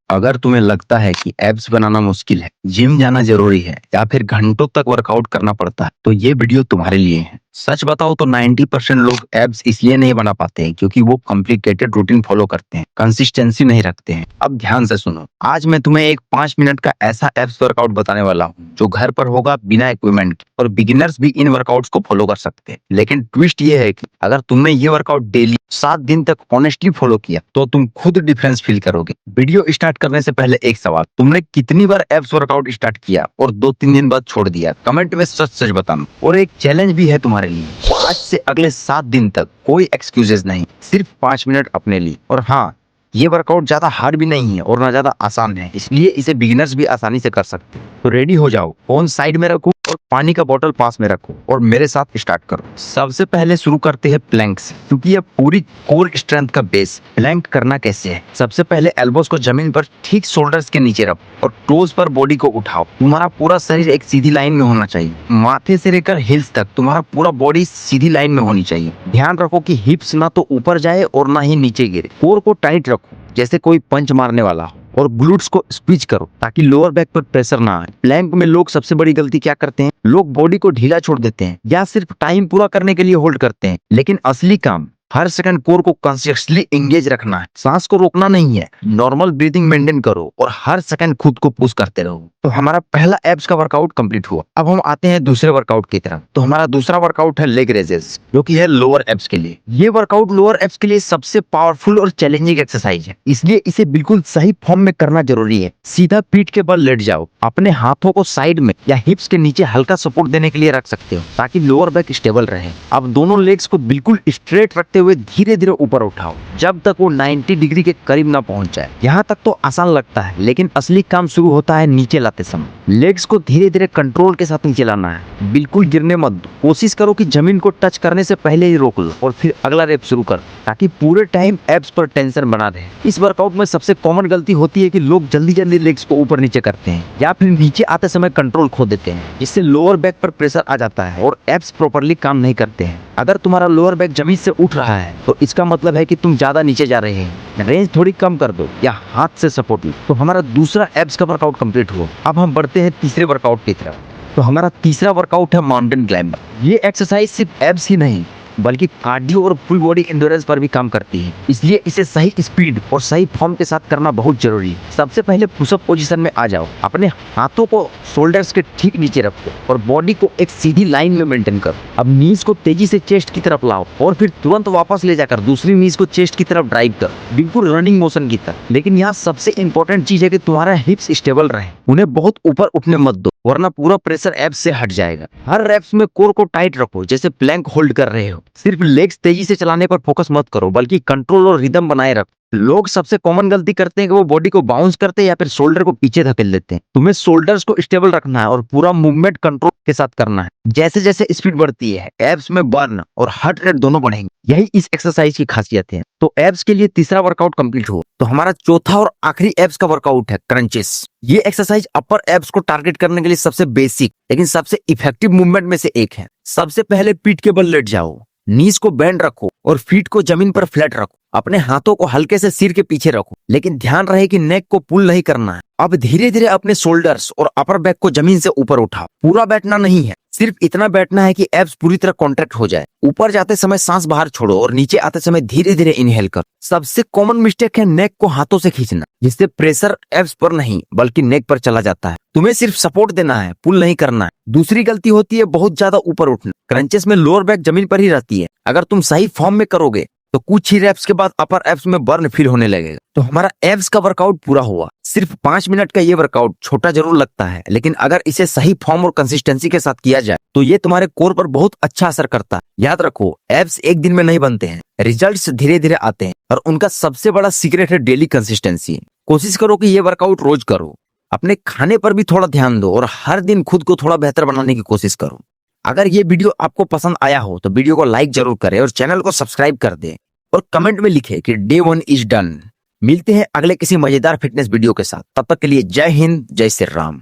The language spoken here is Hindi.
अगर तुम्हें लगता है कि एब्स बनाना मुश्किल है, जिम जाना जरूरी है या फिर घंटों तक वर्कआउट करना पड़ता है, तो ये वीडियो तुम्हारे लिए है। सच बताओ तो 90% लोग एब्स इसलिए नहीं बना पाते हैं क्योंकि वो कॉम्प्लिकेटेड रूटीन फॉलो करते हैं, कंसिस्टेंसी नहीं रखते हैं। अब ध्यान से सुनो, आज मैं तुम्हें एक 5 मिनट का ऐसा एब्स वर्कआउट बताने वाला हूँ जो घर पर होगा, बिना इक्विपमेंट के, और बिगिनर्स भी इन वर्कआउट्स को फॉलो कर सकते हैं। लेकिन ट्विस्ट ये है कि अगर तुमने ये वर्कआउट डेली 7 दिन तक ऑनेस्टली फॉलो किया तो तुम खुद डिफरेंस फील करोगे। वीडियो स्टार्ट करने से पहले एक सवाल, तुमने कितनी बार एब्स वर्कआउट स्टार्ट किया और 2-3 दिन बाद छोड़ दिया? कमेंट में सच सच बताना। और एक चैलेंज भी है तुम्हारे लिए, आज से अगले 7 दिन तक कोई एक्सक्यूजेस नहीं, सिर्फ 5 मिनट अपने लिए। और हाँ, ये वर्कआउट ज्यादा हार्ड भी नहीं है और ना ज्यादा आसान है, इसलिए इसे बिगिनर्स भी आसानी से कर सकते हैं। तो रेडी हो जाओ, फोन साइड में रखो और पानी का बोतल पास में रखो और मेरे साथ स्टार्ट करो। सबसे पहले शुरू करते हैं प्लैंक से, क्योंकि यह पूरी कोर स्ट्रेंथ का बेस। प्लैंक करना कैसे है? सबसे पहले एल्बोस को जमीन पर ठीक शोल्डर्स के नीचे रखो और टोज पर बॉडी को उठाओ। तुम्हारा पूरा शरीर एक सीधी लाइन में होना चाहिए, माथे से लेकर हिल्स तक तुम्हारा पूरा बॉडी सीधी लाइन में होनी चाहिए। ध्यान रखो कि हिप्स ना तो ऊपर जाए और ना ही नीचे गिरे। कोर को टाइट रखो जैसे कोई पंच मारने वाला हो, और ग्लूट्स को स्क्वीज करो ताकि लोअर बैक पर प्रेशर ना आए। प्लैंक में लोग सबसे बड़ी गलती क्या करते हैं? लोग बॉडी को ढीला छोड़ देते हैं या सिर्फ टाइम पूरा करने के लिए होल्ड करते हैं, लेकिन असली काम हर सेकंड कोर को कॉन्शियसली एंगेज रखना है। सांस को रोकना नहीं है, नॉर्मल ब्रीदिंग मेंटेन करो और हर सेकंड खुद को पुश करते रहो। तो हमारा पहला एब्स का वर्कआउट कंप्लीट हुआ। अब हम आते हैं दूसरे वर्कआउट की तरफ। तो हमारा दूसरा वर्कआउट है लेग रेजेस, जो कि है लोअर एब्स के लिए। ये वर्कआउट लोअर एब्स के लिए सबसे पावरफुल और चैलेंजिंग एक्सरसाइज है, इसलिए इसे बिल्कुल सही फॉर्म में करना जरूरी है। सीधा पीठ के बल लेट जाओ, अपने हाथों को साइड में या हिप्स के नीचे हल्का सपोर्ट देने के लिए रख सकते हो ताकि लोअर बैक स्टेबल रहे। अब दोनों लेग्स को बिल्कुल स्ट्रेट रखते हुए धीरे धीरे ऊपर उठाओ जब तक वो 90 डिग्री के करीब ना पहुंच जाए। यहाँ तक तो आसान लगता है, लेकिन असली काम शुरू होता है नीचे लाते समय। लेग्स को धीरे धीरे कंट्रोल के साथ नीचे लाना है, बिल्कुल गिरने मत दो। कोशिश करो कि जमीन को टच करने से पहले ही रोक लो और फिर अगला रेप शुरू करो ताकि पूरे टाइम एब्स पर टेंशन बना रहे। इस वर्कआउट में सबसे कॉमन गलती होती है कि लोग जल्दी जल्दी लेग्स को ऊपर नीचे करते हैं या फिर नीचे आते समय कंट्रोल खो देते हैं, जिससे लोअर बैक पर प्रेशर आ जाता है और एब्स प्रॉपर्ली काम नहीं करते हैं। अगर तुम्हारा लोअर बैक जमीन से उठ रहा है तो इसका मतलब है कि तुम ज्यादा नीचे जा रहे हैं। रेंज थोड़ी कम कर दो या हाथ से सपोर्ट लो। तो हमारा दूसरा एब्स का वर्कआउट कंप्लीट हुआ। अब हम बढ़ते हैं तीसरे वर्कआउट की तरफ। तो हमारा तीसरा वर्कआउट है माउंटेन क्लाइंबर। ये एक्सरसाइज सिर्फ एब्स ही नहीं बल्कि कार्डियो और फुल बॉडी एंड्योरेंस पर भी काम करती है, इसलिए इसे सही स्पीड और सही फॉर्म के साथ करना बहुत जरूरी है। सबसे पहले पुशअप पोजीशन में आ जाओ, अपने हाथों को शोल्डर्स के ठीक नीचे रखो और बॉडी को एक सीधी लाइन में मेंटेन करो। अब नीज को तेजी से चेस्ट की तरफ लाओ और फिर तुरंत वापस ले जाकर दूसरी नीज को चेस्ट की तरफ ड्राइव करो, बिल्कुल रनिंग मोशन की तरह। लेकिन यहाँ सबसे इंपॉर्टेंट चीज है कि तुम्हारा हिप्स स्टेबल रहे, उन्हें बहुत ऊपर उठने मत दो वरना पूरा प्रेशर एब्स से हट जाएगा। हर रेप्स में कोर को टाइट रखो जैसे प्लैंक होल्ड कर रहे हो। सिर्फ लेग्स तेजी से चलाने पर फोकस मत करो बल्कि कंट्रोल और रिदम बनाए रखो। लोग सबसे कॉमन गलती करते हैं कि वो बॉडी को बाउंस करते हैं या फिर शोल्डर को पीछे धकेल देते हैं। तुम्हें शोल्डर्स को स्टेबल रखना है और पूरा मूवमेंट कंट्रोल के साथ करना है। जैसे जैसे स्पीड बढ़ती है एब्स में बर्न और हार्ट रेट दोनों बढ़ेंगे, यही इस एक्सरसाइज की खासियत है। तो एब्स के लिए तीसरा वर्कआउट कंप्लीट हुआ। तो हमारा चौथा और आखिरी एब्स का वर्कआउट है क्रंचेस। ये एक्सरसाइज अपर एब्स को टारगेट करने के लिए सबसे बेसिक लेकिन सबसे इफेक्टिव मूवमेंट में से एक है। सबसे पहले पीठ के बल लेट जाओ, नीज को बेंड रखो और फीट को जमीन पर फ्लैट रखो। अपने हाथों को हल्के से सिर के पीछे रखो, लेकिन ध्यान रहे कि नेक को पुल नहीं करना है। अब धीरे धीरे अपने शोल्डर्स और अपर बैक को जमीन से ऊपर उठाओ। पूरा बैठना नहीं है, सिर्फ इतना बैठना है कि एब्स पूरी तरह कॉन्ट्रैक्ट हो जाए। ऊपर जाते समय सांस बाहर छोड़ो और नीचे आते समय धीरे धीरे इनहेल करो। सबसे कॉमन मिस्टेक है नेक को हाथों से खींचना, जिससे प्रेशर एब्स पर नहीं बल्कि नेक पर चला जाता है। तुम्हें सिर्फ सपोर्ट देना है, पुल नहीं करना है। दूसरी गलती होती है बहुत ज्यादा ऊपर उठना। क्रंचेस में लोअर बैक जमीन पर ही रहती है। अगर तुम सही फॉर्म में करोगे तो कुछ ही रेप्स के बाद अपर एब्स में बर्न फील होने लगेगा। तो हमारा एब्स का वर्कआउट पूरा हुआ। सिर्फ 5 मिनट का ये वर्कआउट छोटा जरूर लगता है, लेकिन अगर इसे सही फॉर्म और कंसिस्टेंसी के साथ किया जाए तो ये तुम्हारे कोर पर बहुत अच्छा असर करता है। याद रखो, एब्स एक दिन में नहीं बनते हैं, रिजल्ट्स धीरे धीरे आते हैं और उनका सबसे बड़ा सीक्रेट है डेली कंसिस्टेंसी। कोशिश करो कि ये वर्कआउट रोज करो। अपने खाने पर भी थोड़ा ध्यान दो और हर दिन खुद को थोड़ा बेहतर बनाने की कोशिश करो। अगर ये वीडियो आपको पसंद आया हो तो वीडियो को लाइक जरूर करें और चैनल को सब्सक्राइब कर दें और कमेंट में लिखें कि डे 1 इज डन। मिलते हैं अगले किसी मजेदार फिटनेस वीडियो के साथ। तब तक के लिए जय हिंद, जय श्री राम।